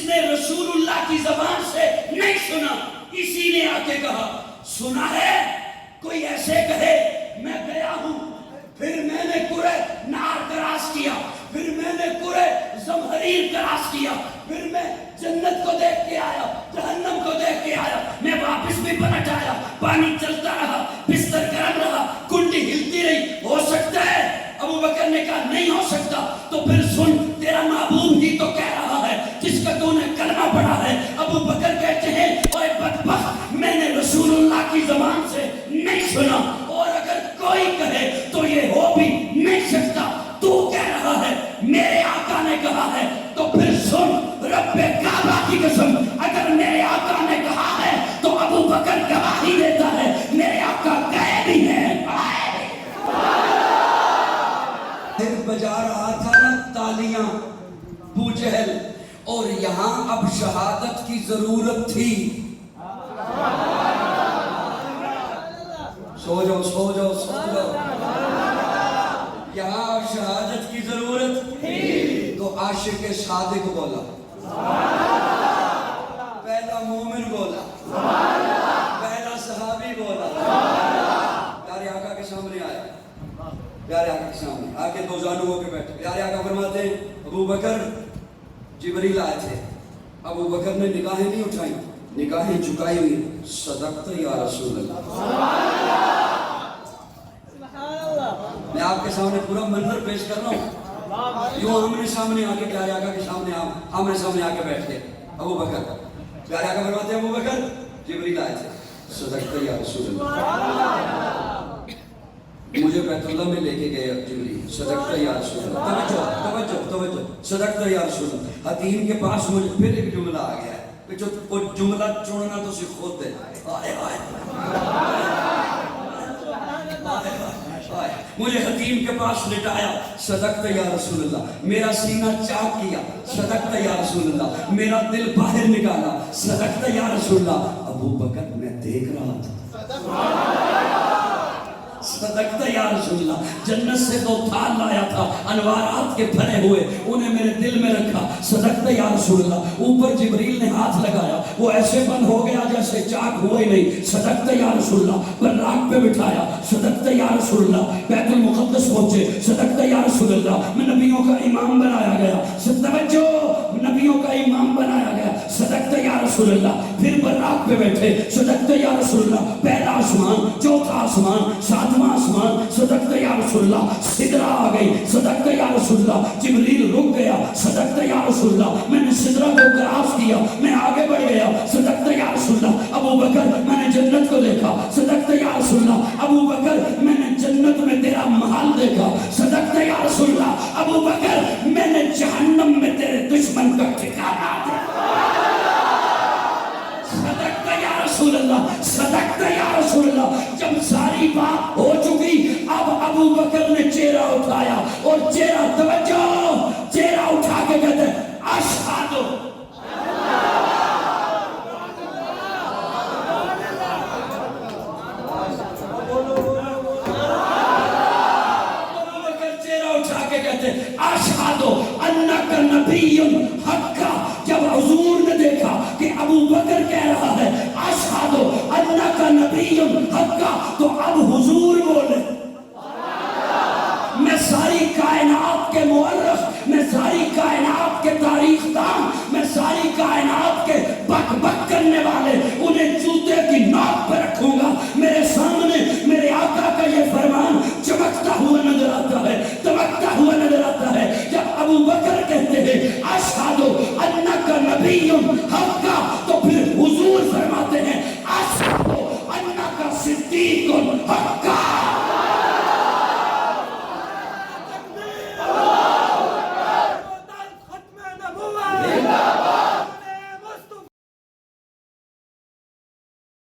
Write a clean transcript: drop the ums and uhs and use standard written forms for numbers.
نے رسول اللہ کی زبان سے نہیں سنا، اسی نے آ کے کہا سنا ہے کوئی ایسے کہے میں گیا ہوں، پھر میں نے قرے نار کراس کیا، پھر میں نے قرے زمہریر کراس کیا، پھر میں جنت کو دیکھ کے آیا، جہنم کو دیکھ کے آیا، میں واپس بھی پلٹ آیا، پانی چلتا رہا، بستر گرم رہا، کنڈی ہلتی رہی، ہو سکتا ہے؟ ابو بکر نے کہا نہیں ہو سکتا۔ تو پھر سن، تیرا معبود ہی تو کہہ رہا ہے جس کا تو نے کلمہ پڑھا ہے۔ ابو بکر کہتے ہیں اوے بدبخت، میں نے رسول اللہ کی زبان سے نہیں سنا، اور اگر کوئی کہے تو یہ ہو بھی نہیں سکتا، تو کہہ رہا ہے میرے آقا نے کہا ہے۔ تو پھر سن، رب کعبہ کی قسم، اگر میرے آقا نے کہا ہے تو ابو بکر گواہی دیتا ہے میرے آقا گئے بھی ہیں۔ پھر بجا رہا تھا نا تالیاں ابو جہل، اور یہاں اب شہادت کی ضرورت تھی۔ سو جاؤ سو جاؤ سو جاؤ، یہاں اب شہادت کی ضرورت تھی۔ تو عاشق صادق بولا، پہلا مومن بولا، پہلا صحابی بولا، پیارے آقا کے سامنے آیا، پیارے آقا کے سامنے آکے دو زانو ہو کے بیٹھے۔ پیارے آقا فرماتے ہیں ابو بکر، جبریل آئے تھے، ابو بکر نے نگاہیں نہیں اٹھائیں، نگاہیں جھکائی ہوئی، صدقت یا رسول اللہ۔ میں آپ کے سامنے پورا منظر پیش کر رہا ہوں، یوں آمنے سامنے آ کے پیارے آقا کے سامنے آمنے سامنے آ کے بیٹھ گئے ابو بکر۔ پیارے آقا فرماتے ہیں ابو بکر، جبریل آئے تھے، صدقت یا رسول اللہ، مجھے بیت اللہ میں لے کے گئے جبریل، صدقت یا رسول اللہ۔ توجہ توجہ توجہ، صدقت یا رسول اللہ۔ حتیم کے پاس مجھے پھر ایک جملہ آ گیا ہے، جو جملہ چننا تو سکھ خود ہے۔ مجھے حتیم کے پاس لٹایا، صدقت یا رسول اللہ، میرا سینہ چاک کیا، صدقت یا رسول اللہ، میرا دل باہر نکالا، صدقت یا رسول اللہ۔ ابو بکر میں دیکھ رہا تھا، صدقت یا رسول اللہ، جنت سے دو تھال لایا تھا انوارات کے بھرے ہوئے، انہیں میرے دل میں رکھا، صدقت یا رسول اللہ۔ اوپر جبریل نے ہاتھ لگایا، وہ ایسے بند ہو گیا جیسے چاک ہوا ہی نہیں، صدقت یا رسول اللہ۔ براق پہ بٹھایا، صدقت یا رسول اللہ۔ بیت المقدس پہنچے، صدقت یا رسول اللہ۔ میں نبیوں کا امام بنایا گیا، توجہ، نبیوں کا امام بنایا گیا، صدقت یا رسول اللہ۔ پھر براق پہ بیٹھے، صدقت یا رسول اللہ۔ پہلا آسمان، چوتھا آسمان، ساتواں آسمان، صدقت یا رسول اللہ۔ سدرہ آ گئی، صدقت یا رسول اللہ۔ جبریل رک گیا، صدقت یا رسول اللہ۔ میں نے سدرہ کو کراس کیا، میں آگے بڑھ گیا، صدقت یا رسول اللہ۔ ابو بکر، میں نے جنت کو دیکھا، صدقت یا رسول اللہ۔ ابو بکر، میں نے جنت میں تیرا محل دیکھا، صدقت یا رسول اللہ۔ ابو بکر، میں نے جہنم میں تیرے دشمن کا ٹھکانہ دیکھا، صدقت یا رسول اللہ، صدقت یا رسول اللہ۔ جب ساری بات ہو چکی، اب ابو بکر نے چہرہ اٹھایا، اور چہرہ، توجہ، چہرہ اٹھا کے کہتے ہیں اشہدو، اشہدو انک نبی حقا۔ جب حضور نے دیکھا کہ ابو بکر کہہ رہا ہے اشہدو انک نبی حقا، تو اب حضور بولے، میں ساری کائنات کے مورخ، میں ساری کائنات کے تاریخ دان، میں ساری کائنات کے بک بک کرنے والے، انہیں جوتے کی نوک پہ رکھوں گا۔ میرے سامنے میرے آقا کا یہ فرمان چمکتا ہوا نظر آتا ہے، چمکتا ہوا نظر آتا ہے۔ جب ابو بکر کہتے ہیں اشہدو انک نبی حق،